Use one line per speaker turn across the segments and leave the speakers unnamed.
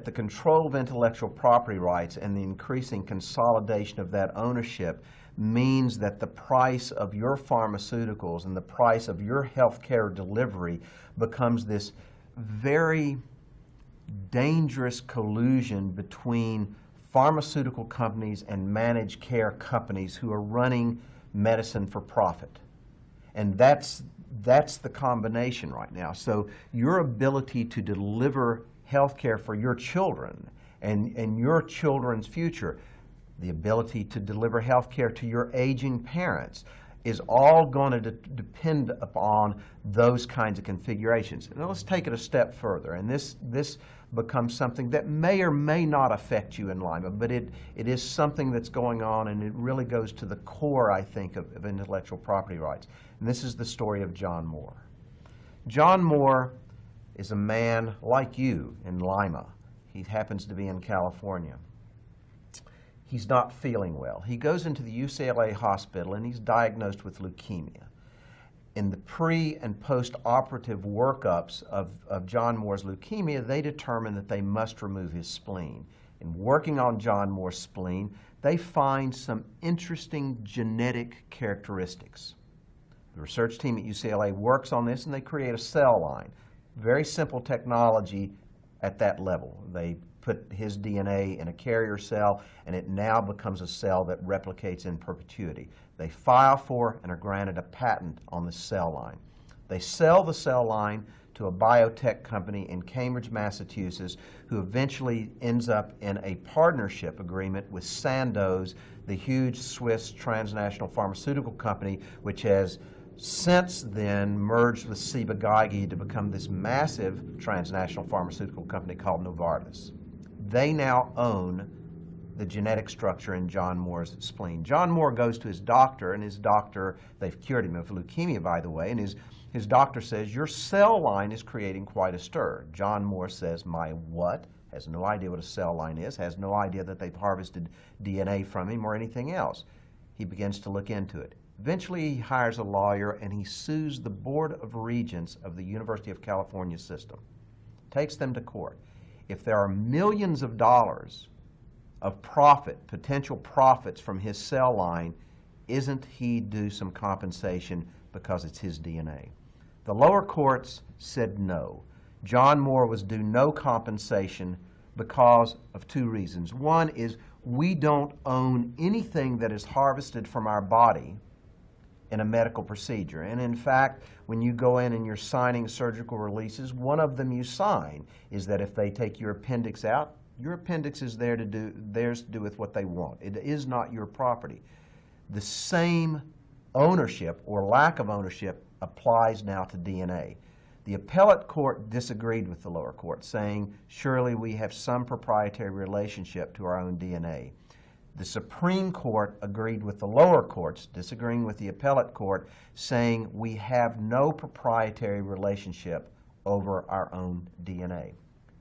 The control of intellectual property rights and the increasing consolidation of that ownership means that the price of your pharmaceuticals and the price of your healthcare delivery becomes this very dangerous collusion between pharmaceutical companies and managed care companies who are running medicine for profit. And that's the combination right now. So your ability to deliver health care for your children and your children's future, the ability to deliver health care to your aging parents, is all going to depend upon those kinds of configurations. Now let's take it a step further, and this becomes something that may or may not affect you in Lima, but it is something that's going on, and it really goes to the core, I think, of intellectual property rights. And this is the story of John Moore. John Moore is a man like you in Lima. He happens to be in California. He's not feeling well. He goes into the UCLA hospital and he's diagnosed with leukemia. In the pre- and post-operative workups of John Moore's leukemia, they determine that they must remove his spleen. In working on John Moore's spleen, they find some interesting genetic characteristics. The research team at UCLA works on this and they create a cell line. Very simple technology at that level. They put his DNA in a carrier cell, and it now becomes a cell that replicates in perpetuity. They file for and are granted a patent on the cell line. They sell the cell line to a biotech company in Cambridge, Massachusetts, who eventually ends up in a partnership agreement with Sandoz, the huge Swiss transnational pharmaceutical company, which has since then merged with Ciba-Geigy to become this massive transnational pharmaceutical company called Novartis. They now own the genetic structure in John Moore's spleen. John Moore goes to his doctor, and his doctor, they've cured him of leukemia, by the way, and his doctor says, your cell line is creating quite a stir. John Moore says, my what? Has no idea what a cell line is, has no idea that they've harvested DNA from him or anything else. He begins to look into it. Eventually, he hires a lawyer, and he sues the Board of Regents of the University of California system, takes them to court. If there are millions of dollars of profit, potential profits from his cell line, isn't he due some compensation because it's his DNA? The lower courts said no. John Moore was due no compensation because of two reasons. One is we don't own anything that is harvested from our body in a medical procedure. And in fact, when you go in and you're signing surgical releases, one of them you sign is that if they take your appendix out, your appendix is theirs to do with what they want. It is not your property. The same ownership or lack of ownership applies now to DNA. The appellate court disagreed with the lower court, saying, surely we have some proprietary relationship to our own DNA. The Supreme Court agreed with the lower courts, disagreeing with the appellate court, saying we have no proprietary relationship over our own DNA.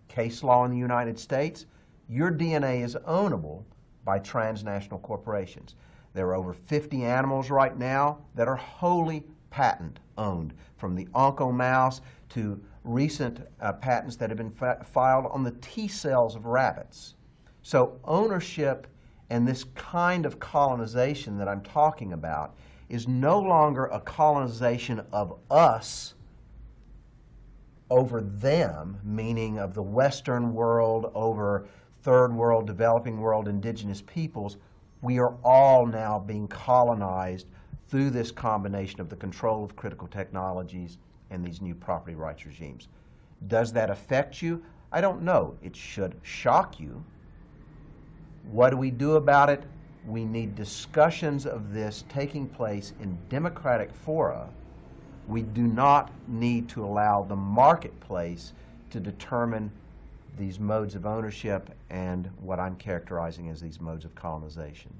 Case law in the United States, your DNA is ownable by transnational corporations. There are over 50 animals right now that are wholly patent owned, from the Onco mouse to recent patents that have been filed on the T cells of rabbits. So ownership and this kind of colonization that I'm talking about is no longer a colonization of us over them, meaning of the Western world over third world, developing world, indigenous peoples. We are all now being colonized through this combination of the control of critical technologies and these new property rights regimes. Does that affect you? I don't know. It should shock you. What do we do about it? We need discussions of this taking place in democratic fora. We do not need to allow the marketplace to determine these modes of ownership and what I'm characterizing as these modes of colonization.